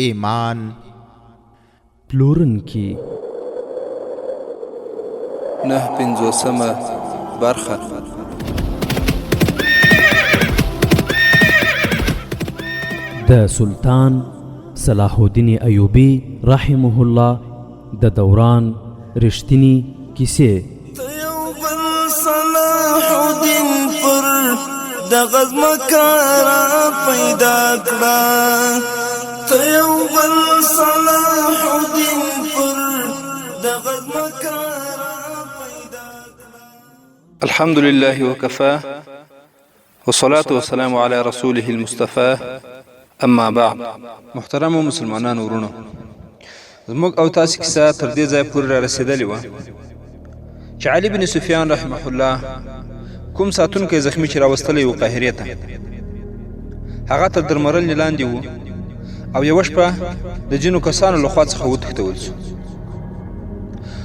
ایمان پلورونکي 9 برخه د سلطان صلاح الدین ایوبی رحمه الله د دوران رښتینی کیسې. صلاح الدین پر دغه ځمکه پیدا کړه، ته یو بل صلاح الدین پر دغه ځمکه پیدا کړه. الحمد لله وكفى والصلاة والسلام على رسوله المصطفى. اما بعد، محترم مسلمانان ورونو، زموږ او تاسو کیسه تر دې ځای پورې را رسېدلې وه چې علي بن سفیان رحمه الله کوم ساتونکی زخمی چې راوستلی و قاهرې ته، هغه تر درملنې لاندې و او یوه شپه د ځینو کسانو لخوا څخه وتښتول سو.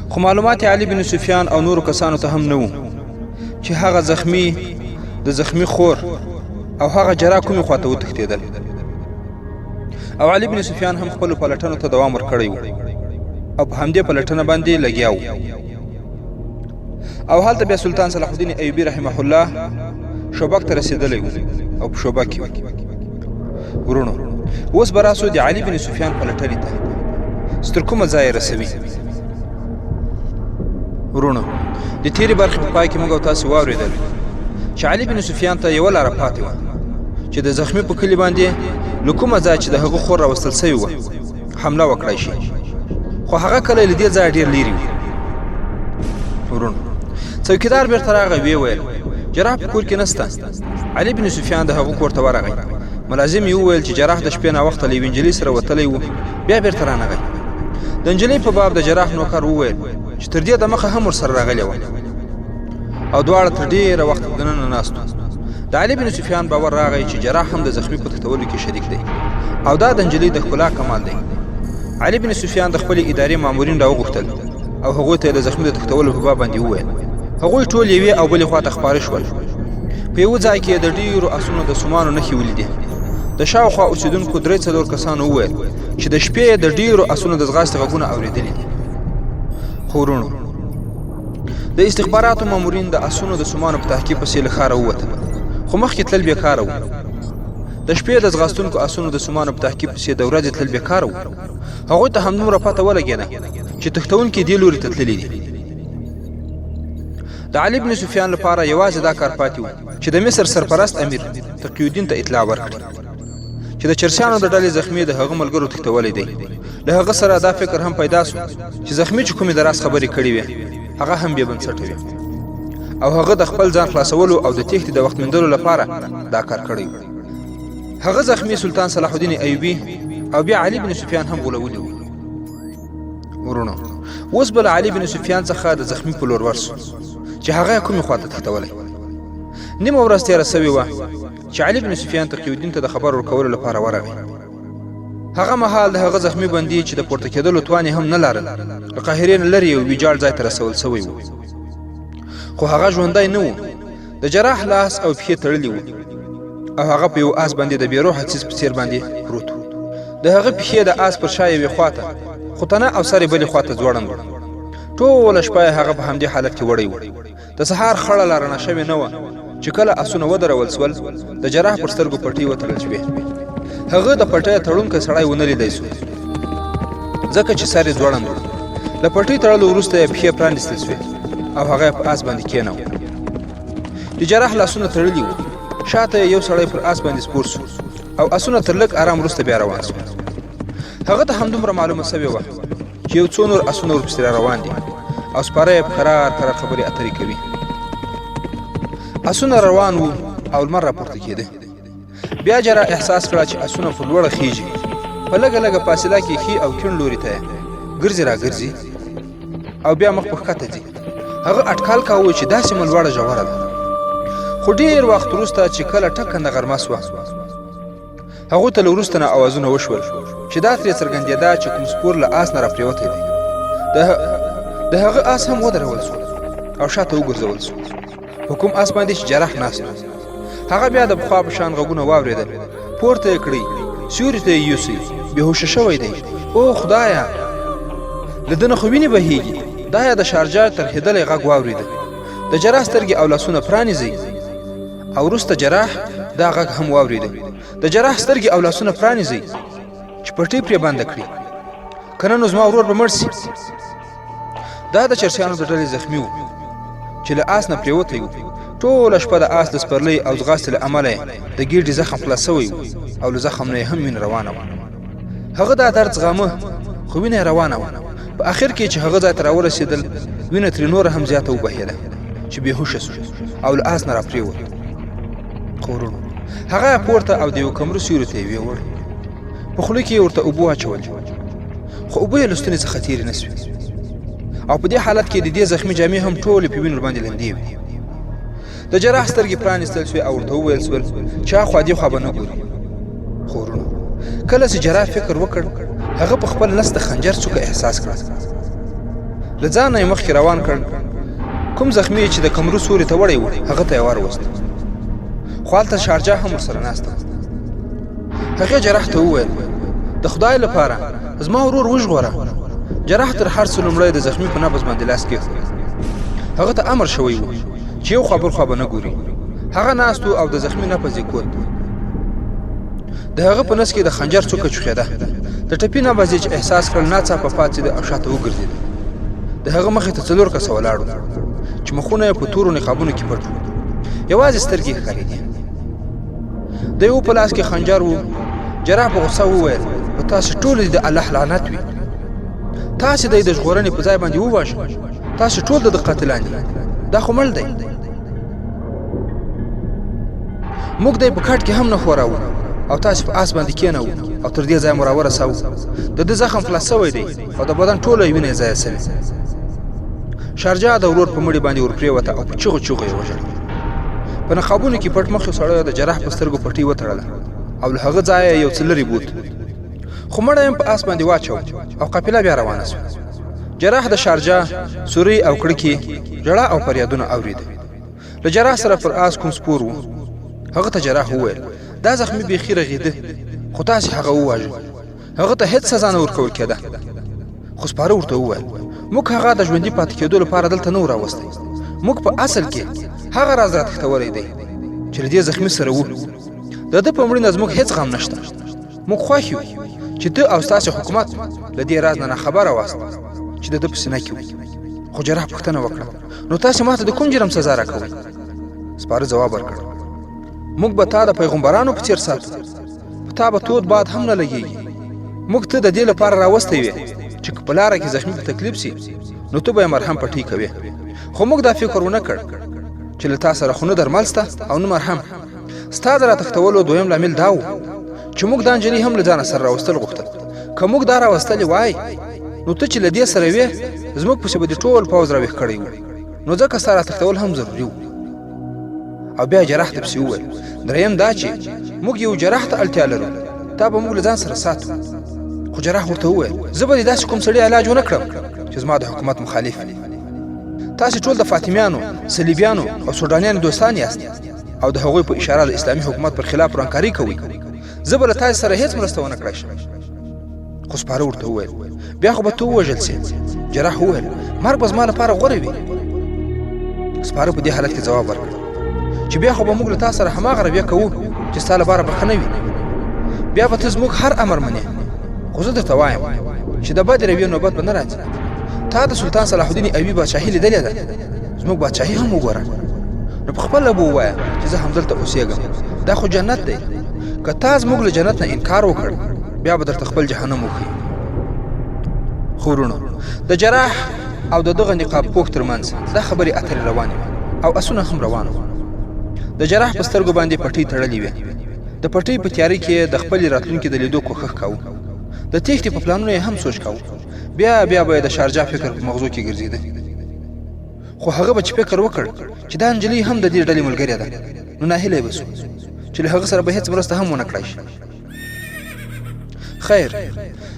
خو معلومات علي بن سفیان او نورو کسانو ته هم نه و چې هغه زخمی د زخمی خور او هغه جراح کومې خواته وتښتېدل. او علي بن سفیان هم خپلو پلټنو ته دوام ورکړی و او په همدې پلټنه باندې لګیا و. او هلته بیا سلطان صلاح الدین ایوبی رحمه الله شوبک ته رسېدلی و او په شوبک کې و. ورونو، اوس به راسو د علي بن سفیان پلټنې ته چې تر کومه ځایه رسوي. ورونو، د تیرې برخې په پای کې موږ او تاسې واورېدل چې علي بن سفیان ته یوه لاره پاتې وه چې د زخمي په کلي باندې له کومه ځایه چې د هغه خور راوستل سوې وه حمله وکړای شي، خو هغه کلی له دې ځایه ډېر لیرې و. ورونو، څوکیدار بیرته راغی، ویې ویل جراح په کور کې نسته. علي بن سفیان د هغه کور ته ورغی. ملازم یې وویل چې جراح د شپې ناوخته له یوې نجلۍ سره وتلی و، بیا بیرته رانغی. د نجلۍ په باب د جراح نوکر وویل چې تر دې دمخه هم ورسره راغلی وه او دواړه تر ډېره وخته دننه ناست وو. د علي بن سفیان باور راغی چې جراح هم د زخمي په تښتولو کې شریک دی او دا د نجلۍ د ښکلا کمال دی. علي بن سفیان د خپلې ادارې مامورین راوغوښتل او هغوی ته یې د زخمي د تښتولو په باب باندې وویل. هغوی ټول یوې او بلې خواته خپاره شول. په یوه ځای کې یې د ډېرو اسونو د سمانو نښې ولیدې. د شاوخوا اوسېدونکو 3-4 کسانو وویل چې د شپې یې د ډېرو اسونو د ځغاستې غږونه اورېدلي دي. خو ورونو، د استخباراتو مامورین د اسونو د سمانو په تحقیق پسې له ښاره ووتل، خو مخکې تلل بېکاره وو. د شپې د ځغاستونکو اسونو د سمانو په تحقیق پسې د ورځې تلل بېکاره وو. هغوی ته همدومره پته ولګېده چې تښتونکي دې لوري ته تللي دي. د علي بن سفیان لپاره یوازې دا کار پاتې و چې د مصر سرپرست امیر تقی الدین ته اطلاع ورکړي چې د چرسیانو د ډلې زخمي د هغه ملګرو تښتولی دی. له هغه سره دا فکر هم پیدا سو چې زخمي چې کومې د راز خبرې کړې وې هغه هم بې بنسټه وې او هغه د خپل ځان خلاصولو او د تېښتې د وخت موندلو لپاره دا کار کړی و. هغه زخمي سلطان صلاح الدین ایوبي او بیا علي بن سفیان هم غولولی و. ورونو، اوس به له علي بن سفیان څخه د زخمي په لور ورسو چې هغه یې کومې خواته تښتولی. نیمه ورځ تېره سوې وه چې علي بن سفیان تقي الدین ته د خبر ورکولو لپاره ورغی. هغه مهال د هغه زخمي بندي چې د پورته کېدلو توان یې هم نه لرل له قاهرې نه لرې یو ویجاړ ځای ته رسول سوی و. خو هغه ژوندی نه و. د جراح لاس او پښې تړلي وو او هغه په یو آس باندې د بېروحه څیز په څېر باندې پروت و. د هغه پښې د آس پر شا یوې خواته، خو تنه او سر یې بلې خواته ځوړند و. ټوله شپه یې هغه په همدې حالت کې وړی و. د سهار خړه لا رڼا شوې نه وه چې کله اسونه ودرول سول د جراح پر سترګو پټۍ وتړل شوې. هغه د پټۍ تړونکی سړی ونه لیدی سو ځکه چې سر یې ځوړند و. له پټۍ تړلو وروسته یې پښې پرانیستل سوې او هغه یې په آس باندې کېناوه. د جراح لاسونه تړلي وو. شاته یې یو سړی پر آس باندې سپور سو او اسونه تر لږ ارام وروسته بیا روان سول. هغه ته همدومره معلومه سوې وه چې یو څو نور اسونه ورپسې را روان دي او سپاره یې په کرار کرار خبرې اترې کوي. اسونه روان وو او لمر راپورته کېده. بیا جراح احساس کړه چې اسونه په لوړه خیږي. په لږه لږه فاصله کې ښي او کیڼ لوري ته ګرځي راګرځي او بیا مخ په ښکته ځي. هغه اټکل کاوه چې داسې لوړه ژوره ده. خو ډېر وخت وروسته چې کله ټکنده غرمه سوه هغوی ته له وروسته نه اوازونه وشول چې دا ترې څرګندېده چې کوم سپور له آس نه راپرېوتی دی. د هغه آس هم ودرول سو او شاته وګرځول سو. په کوم آس باندې چې جراح ناست و. هغه بیا د پخوا په شان غږونه واورېدل. پورته یې کړئ، سیوري ته یې یوسئ بېهوشه شوی دی. او خدایه، له ده نه خو وینې بهیږي. دا یې د شارجه ترهېدلی غږ واورېده. د جراح سترګې او لاسونه پرانیزئ. او وروسته جراح دا غږ هم واورېده. د جراح سترګې او لاسونه پرانیزئ چې پټۍ پرې بنده کړي، که نه نو زما ورور به مړ سي. دا د چرسیانو د ډلې زخمي و چې له آس نه پرېوتی و. ټوله شپه د آس د سپرلۍ او ځغاستې له امله د ګېډې زخم خلاص سوی و او له زخم نه یې هم وینه روانه وه. هغه دا درد زغمه، خو وینه یې روانه وه. په اخر کې چې هغه ځای ته راورسېدل، وینه ترې نوره هم زیاته وبهېده چې بېهوشه سو او له آس نه راپرېوت. خو ورونو، هغه یې پورته او د یو کمره سیوري ته یې ویوړ. په خوله کې یې ورته اوبه واچول، خو اوبه یې له ستونې څخه تېرې نه سوې. او په دې حالت کې د دې زخمي جامې هم ټولې په وینو باندې لندې وې. د جراح سترګې پرانیستل سوې او ورته وویل سول چې هاخوا دېخوا به نه ګوري. خو ورونو، کله چې جراح فکر وکړ، هغه په خپل نس د خنجر څوکه احساس کړه. له ځانه یې مخکې روان کړ. کوم زخمي چې د کمرو سوري ته وړی و، هغه ته یې واروست. خو هلته شارجه هم ورسره ناسته. هغې جراح ته وویل، د خدای لپاره زما ورور وژغوره. جراح تر هر څه لومړی د زخمي په نبض باندې لاس کېښود. هغه ته امر شوی و چې یو خوا بل خوا به نه ګوري. هغه ناست و او د زخمي نبض یې کود. د هغه په نس کې د خنجر څوکه چوخېده. د ټپي نبض یې چې احساس کړل، ناڅاپه پاڅېده او شاته وګرځېده. د هغه مخې ته 4 کسه ولاړ وو چې مخونه یې په تورو نقابونو کې پټ وو. یوازې سترګې یې ښکارېدې. د یو په لاس کې خنجر و. جراح په غوسه وویل، په تاسې ټولو د الله لعنت وي. تاسې د د ژغورنې په ځای باندې وواژه. تاسې ټول د قاتلان دي. دا خو مړ دی. موږ دی په کټ کې هم نه خوراوو او تاسې په آس باندې کېنوو او تر دې ځای مو راورساوو. د ده زخم خلاص سوی دی او د بدن ټوله وینه یې ضایع سوې. شارجه د ورور په مړي باندې ورپرېوته او په چغو چغو یې وژړل. په نقابونو کې پټ مخ سړی د جراح په سترګو پټۍ وتړله او له هغه ځایه یو څه لرې بوت. خو مړی هم په آس باندې واچو او قافله بیا روانه سوه. جراح د شارجه سوري او کړکې ژړا او فریادونه اورېده. له جراح سره پر آس کوم سپور و. هغه ته جراح وویل، دا زخمي بیخي رغېده، خو تاسې هغه وواژه. هغه ته هېڅ سزا نه ورکول کېده. خو سپاره ورته وویل، موږ هغه د ژوندي پاتې کېدو لپاره دلته نه و راوستی. موږ په اصل کې هغه راز راتښتولی دی چې له دې زخمي سره وو. د ده په مړینه زموږ هېڅ غم نشته. موږ خوښ یو چې ته او ستاسې حکومت له دې راز نه ناخبره واست چې د ده په سینه کې و. خو جراح پوښتنه وکړه، نو تاسې ماته د کوم جرم سزا راکوئ؟ سپاره ځواب ورکړ، موږ به تا د پیغمبرانو په څېر ساتو. په تا به تود باد هم نه لګېږي. موږ ته د دې لپاره راوستی وې چې که په لاره کې زخمي په تکلیف سي، نو ته به یې مرهم پټۍ کوې. خو موږ دا فکر ونه کړ چې له تا سره خو نه درمل سته او نه مرهم. ستا د راتښتولو دویم لامل دا و چې موږ دا نجلۍ هم له ځانه سره راوستل غوښتل. که موږ دا راوستلې وای، نو ته چې له دې سره وې، زموږ پسې به دې ټول پوځ راویښ کړی و. نو ځکه ستا راتښتول هم ضروري و. او بیا جراح ته پسې وویل، دریم دا چې موږ یو جراح ته اړتیا لرو. تا به موږ له ځان سره ساتو. خو جراح ورته وویل، زه به دې داسې کوم سړي علاج ونه کړم چې زما د حکومت مخالف وي. تاسې ټول د فاطمیانو، صلیبیانو او سوډانیانو دوستان یاست او د هغوی په اشاره د اسلامي حکومت پر خلاف ورانکاري کوئ. زه به له تاسې سره هېڅ مرسته ونه کړای شم. خو سپاره ورته وویل، بیا خو به ته ووژل سې. جراح وویل، مرګ به زما لپاره غوره وي. سپاره په دې حالت کې ځواب ورکړ چې بیا خو به موږ له تا سره هماغه رویه کوو چې ستا لپاره بښنه وي. بیا به ته زموږ هر امر منې. خو زه درته وایم چې د بدې رویې نوبت به نه راځي. تا د سلطان صلاح الدین ایوبي بادشاهي لیدلې ده. زموږ بادشاهي هم وګوره. نو په خپله به ووایه چې زه همدلته اوسېږم. دا خو جنت دی. که تا زموږ له جنت نه انکار وکړ، بیا به درته خپل جهنم وښیي. خو ورونو، د جراح او د دغه نقاب پوښ ترمنځ دا خبرې اترې روانې وې او اسونه هم روان وو. د جراح په سترګو باندې پټۍ تړلې وې. د پټۍ په تیاري کې د خپلې راتلونکي د لیدو کوښښ کاوه. د تېښتې په پلانونو یې هم سوچ کاوه. بیا به یې د شارجه فکر په مغزو کې ګرځېده. خو هغه به چې فکر وکړ چې دا نجلۍ هم د دې ډلې ملګرې ده، نو ناهیلی به سو چې له هغه سره به هېڅ مرسته هم ونه کړای شي. خیر،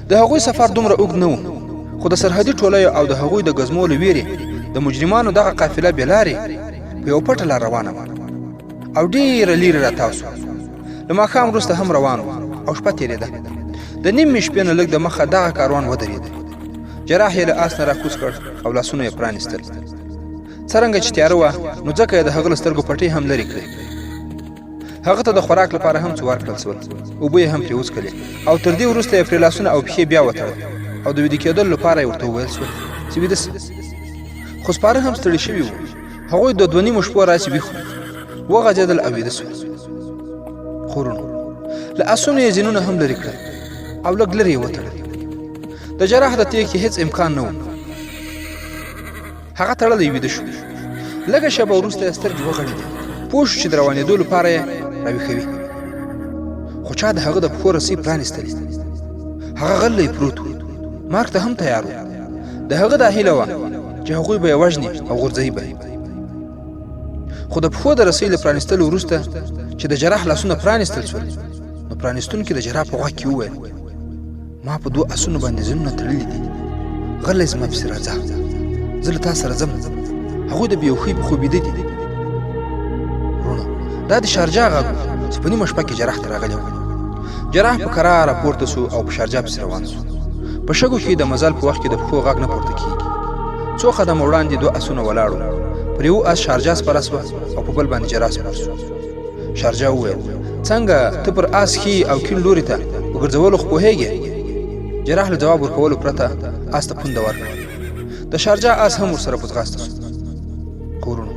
د هغوی سفر دومره اوږد نه و، خو د سرحدي ټولیو او د هغوی د ګزمو له ویرې د مجرمانو دغه قافله بې لارې په یو پټه لار روانه وه او ډېره لیرې راتاو سوه. له ماښام وروسته هم روان و او شپه تېرېده. د نیمې شپې نه لږ د مخه دغه کاروان ودرېد. جراح یې له آس نه راکوز کړ او لاسونه یې پرانیستل. څرنګه چې تیاره وه نو ځکه یې د هغه له سترګو پټۍ هم لرې کړې. هغه ته د خوراک لپاره هم څه ورکړل شول، اوبه یې هم پرې وڅښلې او تر دې وروسته یې پرې لاسونه او پښې بیا وتړل او د ویده کېدلو لپاره یې ورته وویل شول چې ویده سه. خو سپاره هم ستړي شوي وو. هغوی د 2 نیمو شپو راسې ویښ وو، وغځېدل او ویده شول. خورونو له آسونو یې ځینونه هم لرې کړل او لږ لرې یې وتړل. د جراح د تېښتې هېڅ امکان نه و. هغه تړلی ویده شو. لږه شېبه وروسته یې سترګې وغړېدې. پوه شو چې د روانېدو لپاره یې راویښوي. خو چا د هغه د پښو رسۍ پرانیستلې. هغه غلی پروت و، مرګ ته هم تیار و. د هغه دا هیله وه چې هغوی به یې وژني او غورځوي به. خو د پښو د رسۍ له پرانیستلو وروسته چې د جراح لاسونه پرانیستل شول نو پرانیستونکي د جراح په غوږ کې وویل ما په 2 آسونو باندې ځینونه تړلي دي، غلی زما پسې راځه، زه له تا سره ځم. هغوی د بېهوښۍ په خوب ویده دي. وروڼو دا د شارجا غږ چې په نیمه شپه کې جراح ته راغلی و. جراح په کراره پورته سو او په شارجا پسې روان سو. په شګو کې د مزل په وخت کې د پښو غږ نه پورته کېږي. څو قدمه وړاندې 2 آسونه ولاړ وو. پر یو آس شارجا سپره سوه او په بل باندې جراح سپور سو. شارجا وویل څنګه ته پر آس ښي او کیڼ لوري ته وګرځولو خو پوهېږې؟ جراح له جواب ورکولو پرته آس ته پونده ورکړه. د شارجا آس هم ورسره په ځغاسته سو. خورونو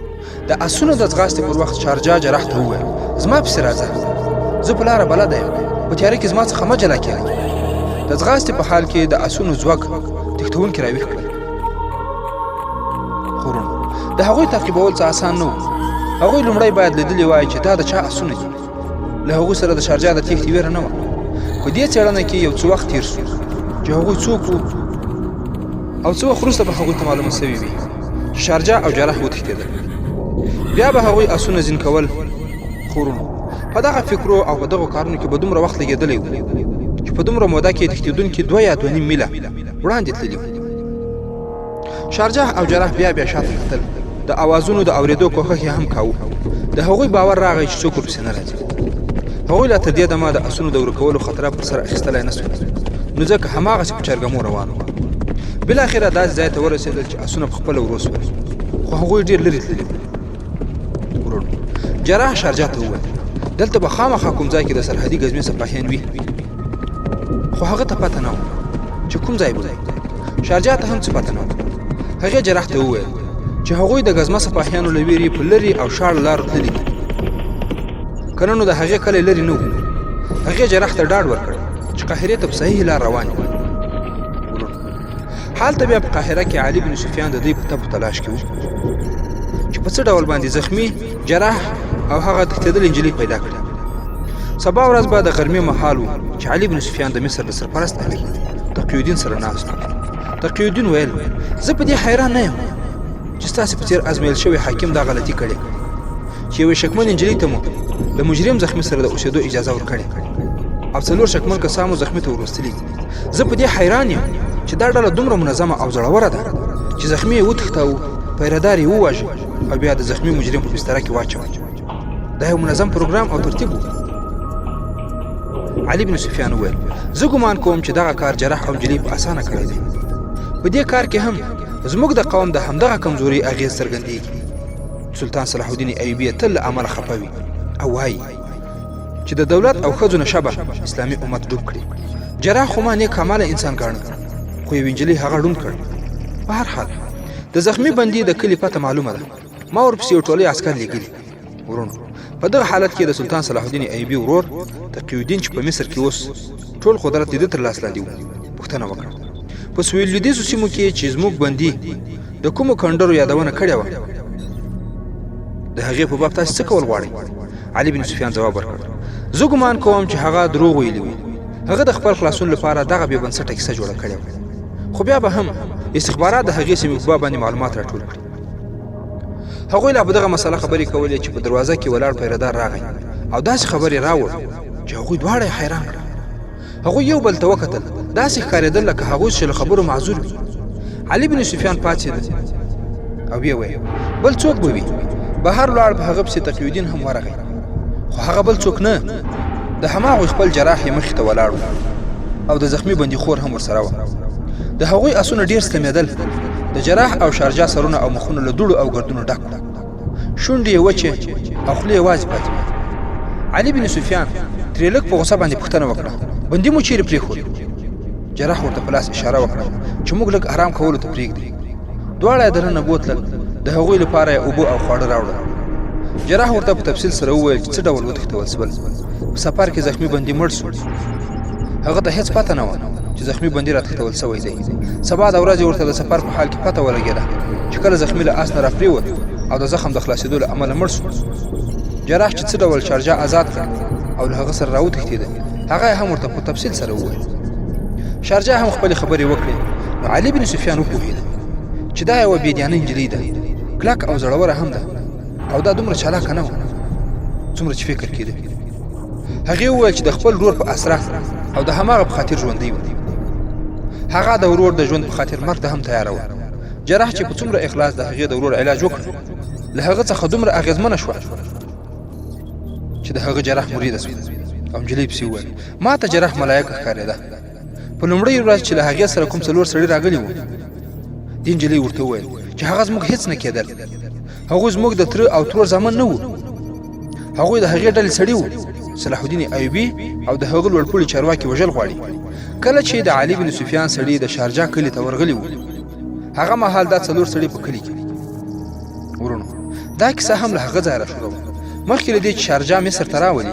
د آسونو د ځغاستې پر وخت شارجا جراح ته وویل زما پسې راځه، زه په لاره بلده یم، په تیاره کې زما څخه مه جلا کېږه. د ځغاستې په حال کې د آسونو ځواک تښتوونکي راویښ کړل. خورونو د هغوی تعقیبول څه آسان نه و. هغوی لومړی باید لیدلي وای چې دا د چا آسونه دي. له هغوی سره د شارجا د تېښتې ویره نه وه. په دې څېړنه کې یو څه وخت تېر سو چې هغوی څوک وو او څه وخت وروسته به هغوی ته معلومه سوي وي چې شارجا او جراح وتښتېدل. بیا به هغوی آسونه زین کول. خورونو په دغه فکرو او په دغو کارونو کې به دومره وخت لګېدلی و چې په دومره موده کې تښتېدونکي 2 یا 2.5 میله وړاندې تللي وو. شارجا او جراح بیا شاته کتل. د اوازونو د اورېدو کوښښ یې هم کاوه. د هغوی باور راغی چې څوک ورپسې نه راځي. هغوی لا تر دې دمه د آسونو د ورکولو خطره پر سر اخیستلی نه سول، نو ځکه هماغسې په چرګمو روان وو. بالاخره داسې ځای ته ورسېدل چې آسونه په خپله ورو سول، خو هغوی ډېر لرې تللي وو. ورونو جراح شارجا ته وویل دلته به خامخا کوم ځای کې د سرحدي ګزمې سپاهیان وي. خو هغه ته پته نه وه چې کوم ځای به. شارجا ته هم څه پته نه وه. هغې جراح ته وویل چې هغوی د ګزمه سپاهیانو له ویرې په لرې او شاړه لارو تللي دي، که نه نو د هغې کلی لرې نه و. هغې جراح ته ډاډ ورکړ چې قاهرې ته په صحیح لار روان دي. هلته بیا په قاهره کې علي بن سفیان د دوی په تپو تلاش کې و چې په څه ډول باندې زخمي جراح او هغه تښتېدلې نجلۍ پیدا کړي. سبا ورځ به د غرمې مهال و چې علي بن سفیان د مصر د سرپرست امیر تقي الدین سره ناست و. تقي الدین ویل زه په دې حیران نه یم چې ستاسې په څېر ازمیل شوی حاکم دا غلطي کړې چې یوې شکمن نجلۍ ته مو د مجرم زخمي سره د اوسېدو اجازه ورکړې او 4 شکمن کسانو زخمي ته وروستلي. زه په دې حیران یم چې دا ډله دومره منظمه او زړوره ده چې زخمي یې وتښتاوه، پیردار یې وواژه او بیا د زخمي مجرم په بستره کې واچوه. دا یو منظم پروګرام او ترتیب و. علي بن سفیان وویل زه ګمان کوم چې دغه کار جراح او نجلۍ په اسانه کړی دی. په دې کار کې هم زموږ د قوم د همدغه کمزوري اغېز څرګندېږي. سلطان صلاح الدین ایوبي تل له امله خفه وي او وایي چې د دولت او ښځو نشه به اسلامي امت ډوب کړي. جراح خو ما نیک عمله انسان ګاڼه، خو یوې نجلۍ هغه ړوند کړ. په هر حال د زخمي بندي د کلي پته معلومه ده. ما ورپسې یو ټولۍ عسکر لېږلي. ورونو په دغه حالت کې د سلطان صلاح الدین ایوبي ورور تقي الدین چې په مصر کې اوس ټول قدرت د ده تر لاس لاندې و پوښتنه وکړه په سویل لویدیځو سیمو کې چې زموږ بندي د کومو کندرو یادونه کړې وه د هغې په باب تاسې څه کول غواړئ؟ علي بن سفیان ځواب ورکړ زه ګمان کوم چې هغه دروغ ویلي وي. هغه د خپل خلاصون لپاره دغه بې بنسټه کیسه جوړه کړې وه، خو بیا به هم استخبارات د هغې سیمې په باب باندې معلومات راټول کړي. هغوی لا په دغه مسله خبرې کولې چې په دروازه کې ولاړ پیردار راغی او داسې خبرې راوړ چې هغوی دواړه یې حیران کړه. هغوی یو بل ته وکتل، داسې ښکارېدل لکه هغوی چې له خبرو معذور وي. علي بن سفیان پاڅېد او ویې ویل بل څوک به وي؟ بهر لاړ، په هغه پسې تقي الدین هم ورغی، خو هغه بل څوک نه، د هماغوی خپل جراح یې مخې ته ولاړ و. او د زخمی بندي خور هم ورسره و. د هغوی اسونه ډیر ستمېدل. د جراح او شارجا سرونه او مخونه له دوړو او ګردونو ډک وو. شونډې یې وچې او خولې یې وازې پاتې وې. علي بن سفیان ترې لږ په غوسه باندې پوښتنه وکړه، بندي مو چیرې پرېښود؟ جراح ورته په لاس اشاره وکړه چې موږ لږ آرام کولو ته پرېږدي. دواړه یې دننه بوتلل. د هغوی لپاره یې اوبه او خواړه راوړل. جراح ورته په تفصیل سره وویل چې څه ډول وتښتول شول. په سفر کې زخمی بندي مړ شو. هغه ته هیڅ پته نه وه چې زخمی بندي راتښتول شوی دی. سبا د ورځې ورته د سفر په حال کې پته ولګېده چې کله زخمی له آس نه راپرېوت او د زخم د خلاصېدو له امله مړ شو. جراح چې څه ډول شارجا آزاد کړ او له هغه سره راوتښتېده، هغه یې هم ورته په تفصیل سره وویل. شارجا هم خپلې خبرې وکړې. نو علي بن سفیان وپوهېده چې دا یوه بېدیانه نجلۍ ده، کلک او زړوره هم ده او دا دومره چالاکه نه وه څومره چې فکر کېده. هغې وویل چې د خپل ورور په اسره او د هماغه په خاطر ژوندی و. هغه د ورور د ژوند په خاطر مرګ ته هم تیاره وه. جراح چې په څومره اخلاص د هغې د ورور علاج وکړ، له هغه څخه دومره اغېزمنه شوه چې د هغه جراح مریده شوه. او نجلۍ پسې وویل ما ته جراح ملایکه ښکارېده. په لومړۍ ورځ چې له هغې سره کوم 4 سړي راغلي وو، دې نجلۍ ورته وویل چې هغه زموږ هېڅ نه کېدل. هغوی زموږ د تره او ترور زامن نه وو. هغوی د هغې ډلې سړي وو. صلاح الدین ایوبي او د هغه لوړپوړي چارواکي وژل غواړي. کله چې د علي بن سفیان سړي د شارجا کلي ته ورغلي وو، هغه مهال دا 4 سړي په کلي کې ورونو. دا کیسه هم له هغه ځایه راشروع وه. مخکې له دې چې شارجا مصر ته راولي،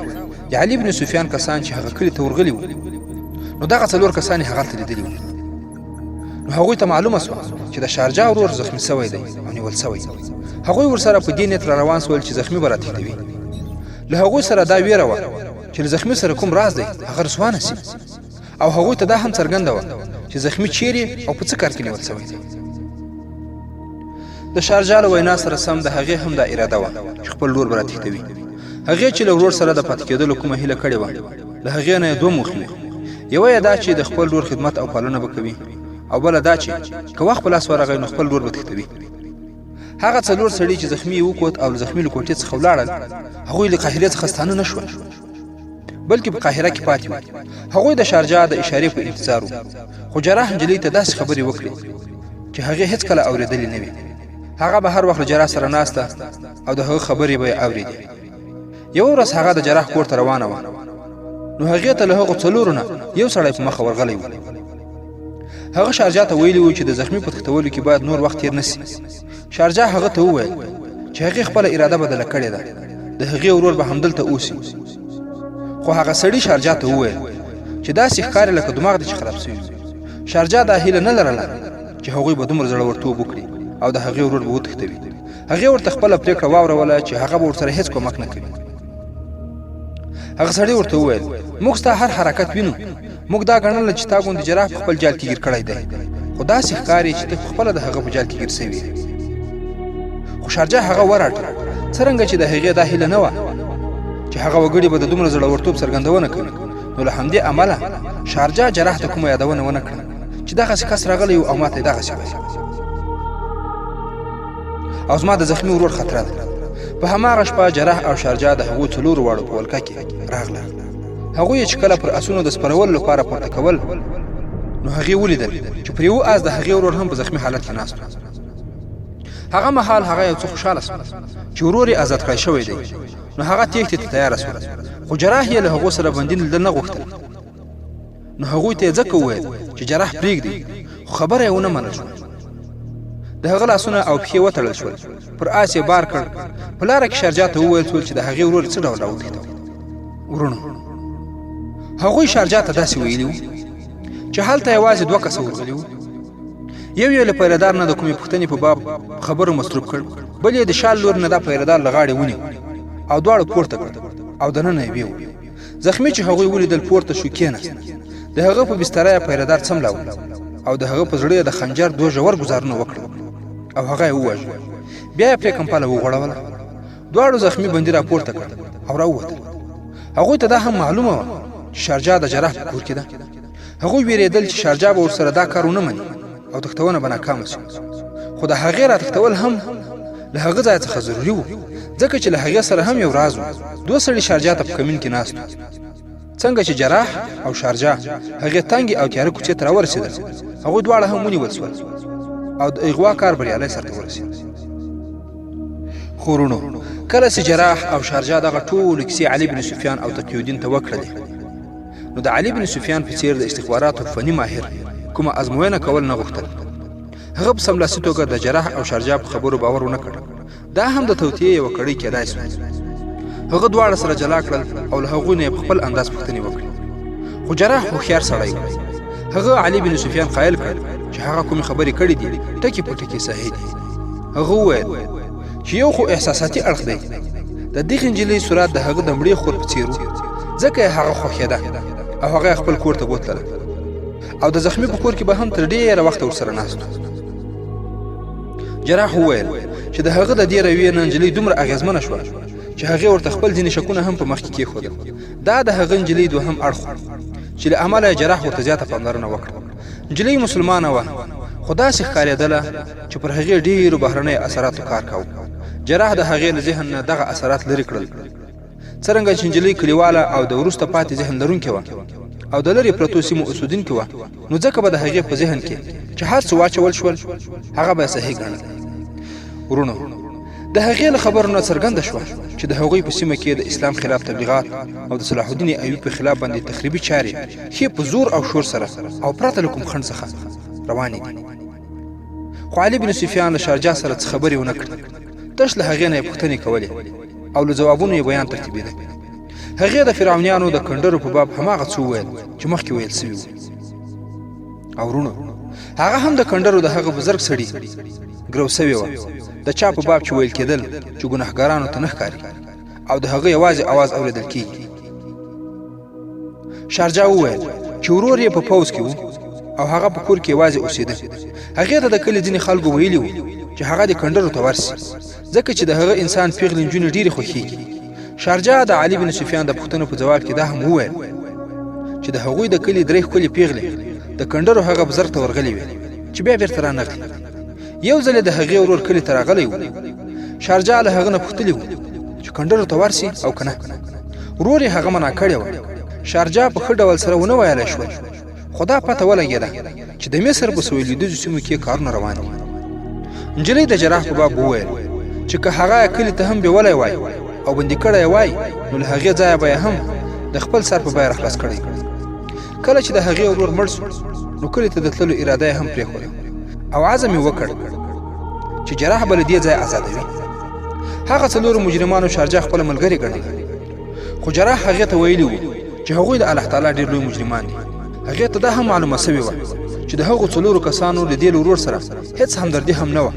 د علي بن سفیان کسان چې هغه کلي ته ورغلي وو، نو دغه 4 کسان یې هغلته لیدلي وو. نو هغوی ته معلومه سوه چې د شارجا ورور زخمي سوی دی او نیول سوی. هغوی ورسره په دې نیت را روان سول چې زخمي به راتښتوي. له هغوی سره دا ویره وه چې له زخمي سره کوم راز دی هغه رسوا نه سي. او هغوی ته دا هم څرګنده وه چې زخمي چیرې او په څه کار کې نیول سوی دی. د شارجا له وینا سره سم د هغې هم دا اراده وه چې خپل لور به راتښتوي. هغې چې له ورور سره د پاتې کېدلو کومه هیله کړې وه، له هغې نه یې 2 موخې وې. یوه یې دا چې د خپل لور خدمت او پالنه به کوي، او بله دا چې که وخت په لاس ورغی نو خپل لور به تښتوي. هغه 4 سړي چې زخمي یې وکوت او زخمي له کوټې څخه ولاړل، هغوی له قاهرې څخه ستانه نه شول، بلکې په قاهره کې پاتې وو. هغوی د شارجا د اشارې په انتظار وو. خو جراح نجلۍ ته داسې خبرې وکړې چې هغې هېڅکله اورېدلې نه وې. هغه به هر وخت له جراح سره ناسته او د هغه خبرې به یې اورېدې. یوه ورځ هغه د جراح کور ته روانه وه. نو هغې ته له هغو 4 نه یو سړی په مخه ورغلی و. هغه شارجا ته ویلي و چې د زخمي په تښتولو کې باید نور وخت تېر نه سي. شارجا هغه ته وویل چې هغې خپله اراده بدله کړې ده، د هغې ورور به همدلته اوسي. خو هغه سړي شارجا ته وویل چې داسې ښکاري لکه دماغ دې چې خراب سوي. شارجا دا هیله نه لرله چې هغوی به دومره زړورتوب وکړي او د هغې ورور به وتښتوي. هغې ورته خپله پرېکړه واوروله چې هغه به ورسره هېڅ کومک نه کوي. هغه سړي ورته وویل موږ ستا هر حرکت وینو. موږ دا ګڼله چې تا غوندې جراح په خپل جال کې ګیر کړی دی، خو داسې ښکاري چې ته پخپله د هغه په جال کې ګیر سوي یې. خو شارجا هغه ورټل، څرنګه چې د هغې دا هیله نه وه چې هغه وګړي به د دومره زړورتوب څرګندونه کوي. نو له همدې امله شارجا جراح ته کومه یادونه ونه کړه چې دغسې کس راغلی و او ما ته یې دغسې ویل او زما د زخمي ورور خطره ده. په هماغه شپه جراح او شارجا د هغو 4 واړو په ولکه کې راغله. هغوی چې کله پر اسونو د سپرولو لپاره پورته کول، نو هغې ولیدل چې پر یوه آس د هغې ورور هم په زخمي حالت کې ناست و. هغه مهال هغه یو څه خوشحاله شو چې ورور یې آزاد کړی شوی دی. نو هغه تېښتې ته تیاره شول، خو جراح یې له هغو سره بندي لیدل نه غوښتل. نو هغوی ته یې ځکه وویل چې جراح پرېږدي، خو خبره یې ونه منل شوه. د هغه لاسونه او پښې وتړل شول، پر آس یې بار کړ. په لاره کې شارجا ته وویل شول چې د هغې ورور څه ډول راوتښتول. ورونو، هغوی شارجا ته داسې ویلي وو چې هلته یوازې 2 کسه ورغلي وو. یو یې له پیرهدار نه د کومې پوښتنې په باب خبرو مصروف کړ، بل یې د شال لور نه دا پیرهدار له غاړې ونیو او دواړه پورته کړ او دننه یې بیوه. زخمي چې هغوی ولیدل پورته شو، کېناست. د هغه په بستره یې پیرهدار څملاوه او د هغه په زړه یې د خنجر 2 ژور ګزارونه وکړل او هغه یې وواژه. بیا یې پرې کمپاله وغوړوله. دواړو زخمي بندي راپورته کړ او راووتل. هغوی ته دا هم معلومه وه چې شارجا د جراح په کور کې ده. هغوی ویرېدل چې شارجا به ورسره دا کار ونه مني او تښتونه به ناکامه شي. خو د هغې راتښتول هم له هغه ځای څخه ضروري وو، ځکه چې له هغې سره هم یو راز و. 2 سړي شارجا ته په کمین کې ناست وو. څنګه چې جراح او شارجه هغه تنګي او تیاره کوڅې ته راورسېدل هغه دواړه هم ونیول شول او د اغوا کار بریالی سرته ورسېد خورونو کله چې جراح او شارجه دغه ټول کیسې علي بن سفیان او تقی الدین ته وکړلې نو د علي بن سفیان په څیر د استخباراتو فني ماهر کومه ازموینه کول نه غوښتل هغه په سملاسي توګه د جراح او شارجه په خبرو باور ونه کړ دا هم د توطیې یوه کړۍ کېدای شوه هغه دواړه سره جلا کړل او له هغوی نه یې په خپل انداز پوښتنې وکړې خو جراح هوښیار سړی هغه علي بن سفیان قایل کړ چې هغه کومې خبرې کړې دي ټکي په ټکي صحیح دي هغه وویل چې یو خو احساساتي اړخ دی د دغې نجلۍ صورت د هغه د مړې خور په څیر و ځکه یې هغه خوښېده او هغه یې خپل کور ته بوتلله او د زخمي په کور کې به هم تر ډېره وخته ورسره ناست و جراح وویل چې د هغه د دې رویې نه نجلۍ دومره اغېزمنه شوه چې هغې ورته خپل ځینې شکونه هم په مخ کې کېښودل دا د هغه نجلۍ دوهم اړخ و چې له امله یې جراح ورته زیاته پاملرنه وکړه نجلۍ مسلمانه وه خو داسې ښکارېدله چې پر هغې ډېرو بهرنیو اثراتو کار کاوه جراح د هغې له ذهن نه دغه اثرات لرې کړل څرنګه چې نجلۍ کلیواله او د وروسته پاتې ذهن لرونکې وه او د لرې پرتو سیمو اوسېدونکې وه نو ځکه به د هغې په ذهن کې چې هر څه واچول شول هغه به یې صحیح ګڼل ورونو د هغې له خبرو نه څرګنده شوه چې د هغوی په سیمه کې د اسلام خلاف تبلیغات او د صلاح الدین ایوبي په خلاف باندې تخریبي چارې ښې په زور او شور سره او پرته له کوم خنډ څخه روانې دي خو علي بن سفیان له شارجه سره څه خبرې ونه کړې تش له هغې نه یې پوښتنې کولې او له ځوابونو یې بیان ترتیبېده هغې د فرعونیانو د کنډرو په باب هماغه څه وویل چې مخکې ویل سوي وو او ورونو هغه هم د کنډرو د هغه بزرګ سړي ګرو سوې وه د چا په باب چې ویل کېدل چې ګناهګارانو ته نه ښکاري او د هغه یوازې اواز اورېدل کېږي شارجه وویل چې ورور یې په پوځ کې و او هغه په کور کې یوازې اوسېده هغې ته د کلي ځینې خلکو ویلي وو چې هغه د کنډرو ته ورسي ځکه چې د هغه انسان پیغلې نجونې ډېرې خوښېږي شارجه د علي بن سفیان د پوښتنو په ځواب کې دا هم وویل چې د هغوی د کلي درې ښکلې پیغلې د کنډرو هغه بزرګ ته ورغلې وې چې بیا بېرته رانغلې یو ځل د هغې ورور کلي ته راغلی و شارجه له هغه نه پوښتلي وو چې کنډرو ته ورسي او که نه ورور یې هغه منع کړې وه شارجه په ښه ډول سره ونه ویلی شول خو دا پته ولګېده چې د مصر په سویلېدیځو سیمو کې کارونه روان دي نجلۍ د جراح په باب وویل چې که هغه یې کلي ته هم بیولی وای او بندي کړی وای نو له هغې ځایه به یې هم د خپل سر په بیه راخلاص کړی کله چې د هغې ورور مړ سو نو کلي ته د تللو اراده یې هم پرېښوده او عزم یې وکړ چې جراح به له دې ځایه ازادوي هغه څلورو مجرمانو شارجه خپله ملګرې ګڼله خو جراح هغې ته ویلي وو چې هغوی د الله تعالی ډېر لوی مجرمان دي هغې ته دا هم معلومه سوې وه چې د هغو څلورو کسانو له دې له ورور سره هېڅ همدردي هم نه وه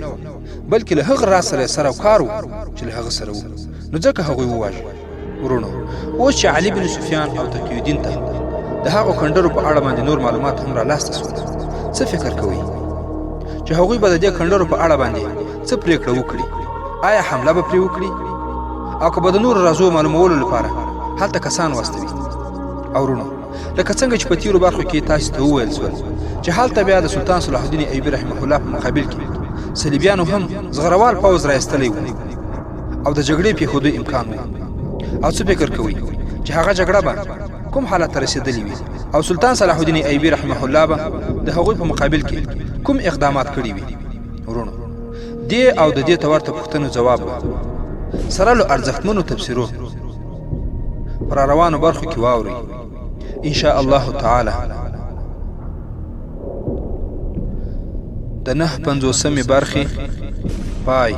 بلکې له هغه راز سره یې سر او کار و چې له هغه سره و نو ځکه هغوی وواژه ورونو اوس چې علي بن سفیان او تقی الدین ته د هغو کنډرو په اړه باندې نور معلومات هم رالاسته سول څه فکر کوئ چې هغوی به د دې کنډرو په اړه باندې څه پرېکړه وکړي آیا حمله به پرې وکړي او که به د نورو رازو معلومولو لپاره هلته کسان واستوي او ورونو لکه څنګه چې په تیرو برخو کې تاسو ته وویل سول چې هلته بیا د سلطان صلاح الدین ایوبي رحمه الله په مقابل کې صلیبیانو هم زغروال پوځ رایستلی و او د جګړې پېښېدو امکان و او څه فکر کوئ چې هغه جګړه به کوم حالت ته رسېدلې وي او سلطان صلاح الدین ایوبي رحمه الله به د هغوی په مقابل کې کوم اقدامات کړي وي ورونو دې او د دې ته ورته پوښتنو ځواب سره له ارزښتمنو تفسیرو پر روانو برخو کې واورئ ان شاء الله تعالی د 950 برخې پای